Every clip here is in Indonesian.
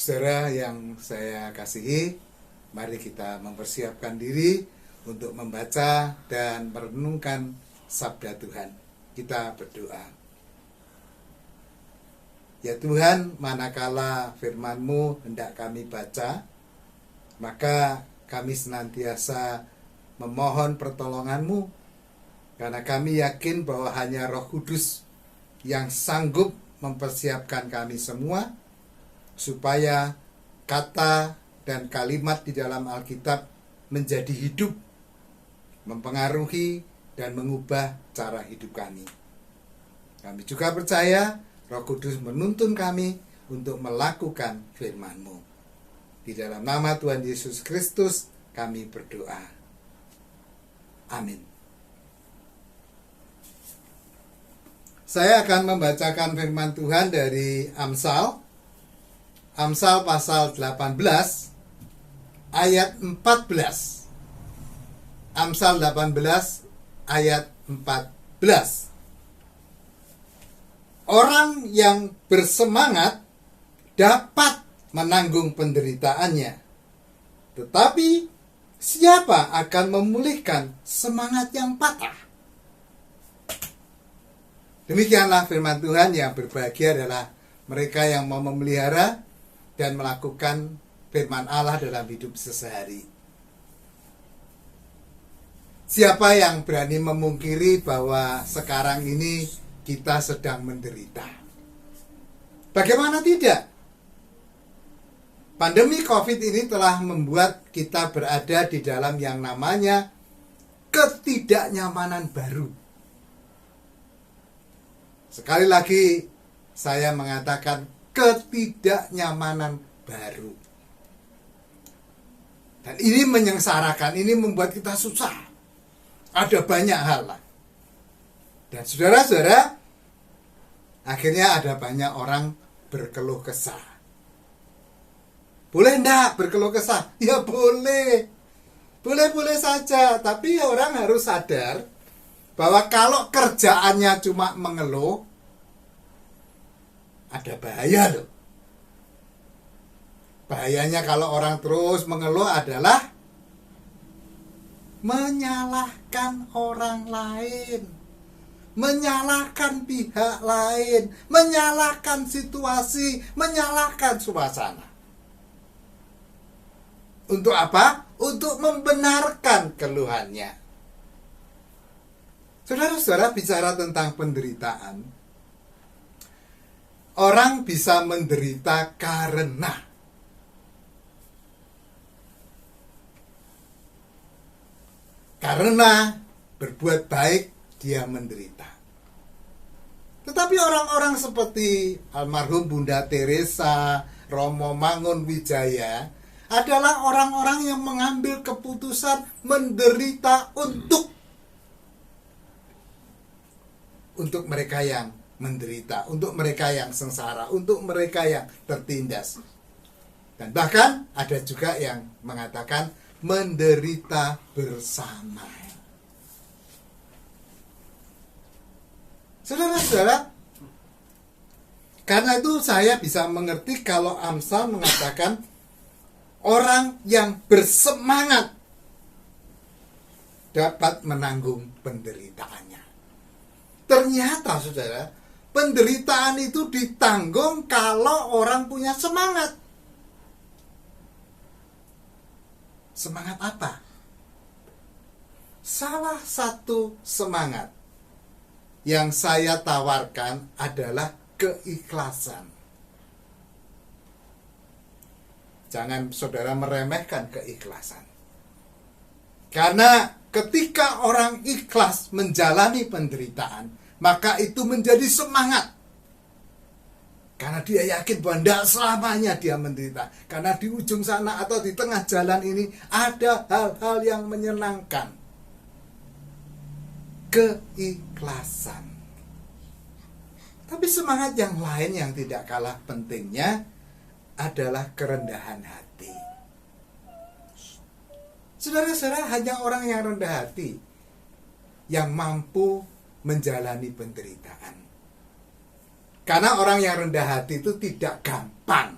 Saudara yang saya kasihi, mari kita mempersiapkan diri untuk membaca dan merenungkan sabda Tuhan. Kita berdoa. Ya Tuhan, manakala firman-Mu hendak kami baca, maka kami senantiasa memohon pertolongan-Mu, karena kami yakin bahwa hanya Roh Kudus yang sanggup mempersiapkan kami semua, supaya kata dan kalimat di dalam Alkitab menjadi hidup, mempengaruhi dan mengubah cara hidup kami. Kami juga percaya Roh Kudus menuntun kami untuk melakukan firman-Mu. Di dalam nama Tuhan Yesus Kristus kami berdoa. Amin. Saya akan membacakan firman Tuhan dari Amsal pasal 18 ayat 14. Amsal 18 ayat 14. Orang yang bersemangat dapat menanggung penderitaannya, tetapi siapa akan memulihkan semangat yang patah? Demikianlah firman Tuhan. Yang berbahagia adalah mereka yang mau memelihara dan melakukan firman Allah dalam hidup sehari-hari. Siapa yang berani memungkiri bahwa sekarang ini kita sedang menderita? Bagaimana tidak? Pandemi COVID ini telah membuat kita berada di dalam yang namanya ketidaknyamanan baru. Sekali lagi saya mengatakan ketidaknyamanan baru. Dan ini menyengsarakan, ini membuat kita susah. Ada banyak hal lah. Dan saudara-saudara, akhirnya ada banyak orang berkeluh kesah. Boleh enggak berkeluh kesah? Ya boleh. Boleh-boleh saja. Tapi orang harus sadar bahwa kalau kerjaannya cuma mengeluh, ada bahaya loh. Bahayanya kalau orang terus mengeluh adalah menyalahkan orang lain, menyalahkan pihak lain, menyalahkan situasi, menyalahkan suasana. Untuk apa? Untuk membenarkan keluhannya. Saudara-saudara, bicara tentang penderitaan, orang bisa menderita karena berbuat baik dia menderita. Tetapi orang-orang seperti almarhum Bunda Teresa, Romo Mangunwijaya adalah orang-orang yang mengambil keputusan menderita untuk mereka yang menderita, untuk mereka yang sengsara, untuk mereka yang tertindas. Dan bahkan ada juga yang mengatakan menderita bersama. Saudara-saudara, karena itu saya bisa mengerti kalau Amsal mengatakan orang yang bersemangat dapat menanggung penderitaannya. Ternyata saudara, penderitaan itu ditanggung kalau orang punya semangat. Semangat apa? Salah satu semangat yang saya tawarkan adalah keikhlasan. Jangan saudara meremehkan keikhlasan. Karena ketika orang ikhlas menjalani penderitaan, maka itu menjadi semangat. Karena dia yakin bahwa tidak selamanya dia menderita. Karena di ujung sana atau di tengah jalan ini ada hal-hal yang menyenangkan. Keikhlasan. Tapi semangat yang lain yang tidak kalah pentingnya adalah kerendahan hati. Saudara-saudara, hanya orang yang rendah hati yang mampu menjalani penderitaan. Karena orang yang rendah hati itu tidak gampang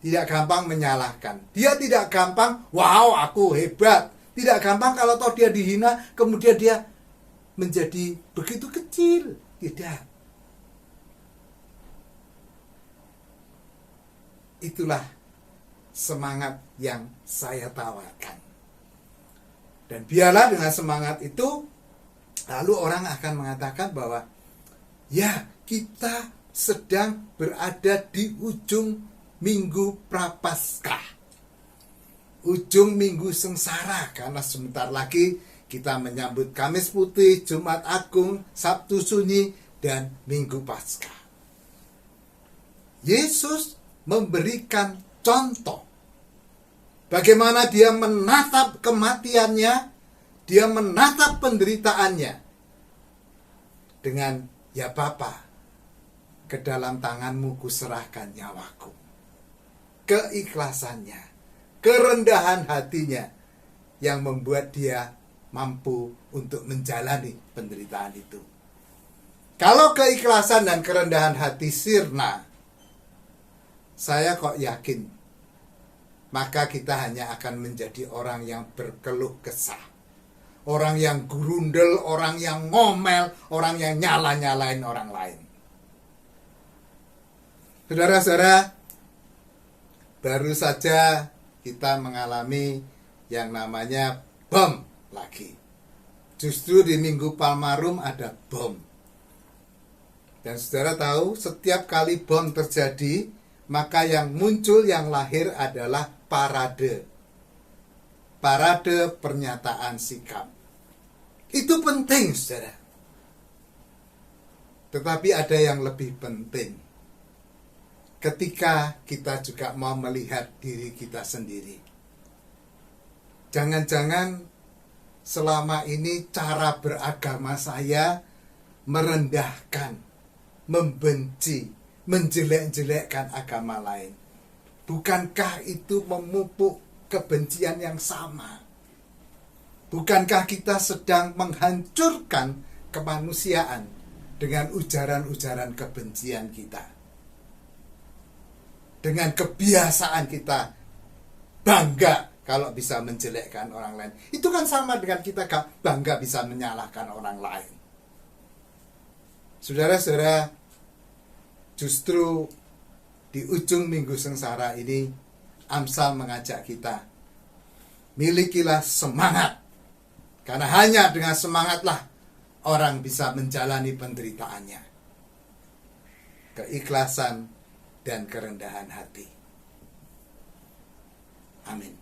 tidak gampang menyalahkan. Dia tidak gampang, wow aku hebat. Tidak gampang kalau toh dia dihina, kemudian dia menjadi begitu kecil. Tidak. Itulah semangat yang saya tawarkan. Dan biarlah dengan semangat itu, lalu orang akan mengatakan bahwa ya, kita sedang berada di ujung minggu Prapaskah, ujung minggu sengsara, karena sebentar lagi kita menyambut Kamis Putih, Jumat Agung, Sabtu Sunyi, dan Minggu Paskah. Yesus memberikan contoh bagaimana dia menatap kematiannya, dia menatap penderitaannya dengan, ya Bapa, ke dalam tanganmu kuserahkan nyawaku. Keikhlasannya, kerendahan hatinya yang membuat dia mampu untuk menjalani penderitaan itu. Kalau keikhlasan dan kerendahan hati sirna, saya kok yakin, maka kita hanya akan menjadi orang yang berkeluh kesah, orang yang gurundel, orang yang ngomel, orang yang nyala-nyalain orang lain. Saudara-saudara, baru saja kita mengalami yang namanya bom lagi. Justru di Minggu Palmarum ada bom. Dan saudara tahu, setiap kali bom terjadi, maka yang muncul, yang lahir adalah parade. Parade pernyataan sikap. Itu penting, saudara. Tetapi ada yang lebih penting. Ketika kita juga mau melihat diri kita sendiri. Jangan-jangan selama ini cara beragama saya merendahkan, membenci, menjelek-jelekkan agama lain. Bukankah itu memupuk kebencian yang sama? Bukankah kita sedang menghancurkan kemanusiaan dengan ujaran-ujaran kebencian kita? Dengan kebiasaan kita bangga kalau bisa menjelekkan orang lain. Itu kan sama dengan kita bangga bisa menyalahkan orang lain. Saudara-saudara, justru di ujung minggu sengsara ini, Amsal mengajak kita, milikilah semangat. Karena hanya dengan semangatlah orang bisa menjalani penderitaannya. Keikhlasan dan kerendahan hati. Amin.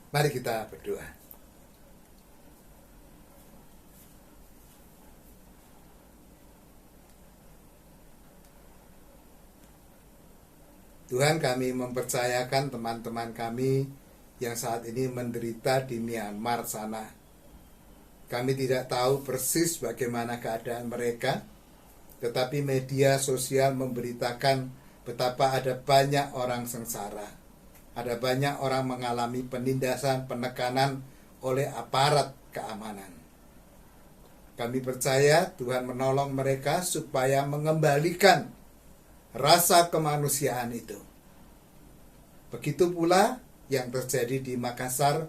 Mari kita berdoa. Tuhan, kami mempercayakan teman-teman kami yang saat ini menderita di Myanmar sana. Kami tidak tahu persis bagaimana keadaan mereka, tetapi media sosial memberitakan betapa ada banyak orang sengsara. Ada banyak orang mengalami penindasan, penekanan oleh aparat keamanan. Kami percaya Tuhan menolong mereka supaya mengembalikan rasa kemanusiaan itu. Begitu pula yang terjadi di Makassar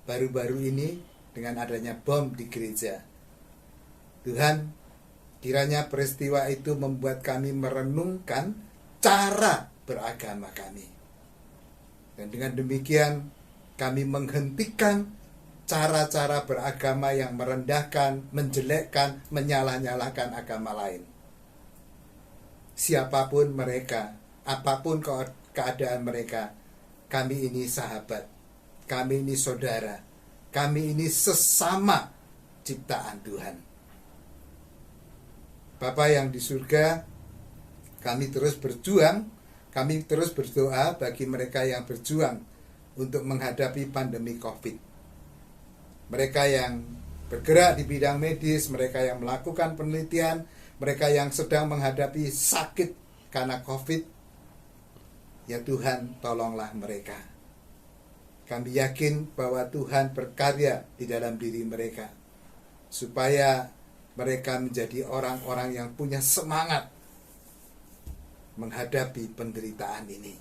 baru-baru ini dengan adanya bom di gereja. Tuhan, kiranya peristiwa itu membuat kami merenungkan cara beragama kami. Dan dengan demikian kami menghentikan cara-cara beragama yang merendahkan, menjelekkan, menyalah-nyalahkan agama lain. Siapapun mereka, apapun keadaan mereka, kami ini sahabat, kami ini saudara, kami ini sesama ciptaan Tuhan. Bapa yang di surga, kami terus berjuang, kami terus berdoa bagi mereka yang berjuang untuk menghadapi pandemi COVID. Mereka yang bergerak di bidang medis, mereka yang melakukan penelitian, mereka yang sedang menghadapi sakit karena COVID, ya Tuhan, tolonglah mereka. Kami yakin bahwa Tuhan berkarya di dalam diri mereka, supaya mereka menjadi orang-orang yang punya semangat menghadapi penderitaan ini.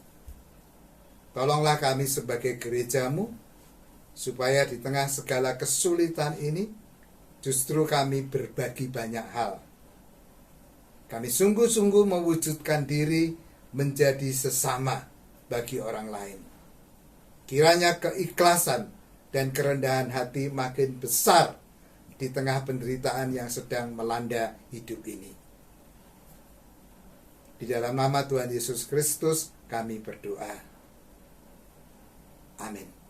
Tolonglah kami sebagai gerejamu, supaya di tengah segala kesulitan ini, justru kami berbagi banyak hal. Kami sungguh-sungguh mewujudkan diri menjadi sesama bagi orang lain. Kiranya keikhlasan dan kerendahan hati makin besar di tengah penderitaan yang sedang melanda hidup ini. Di dalam nama Tuhan Yesus Kristus kami berdoa. Amin.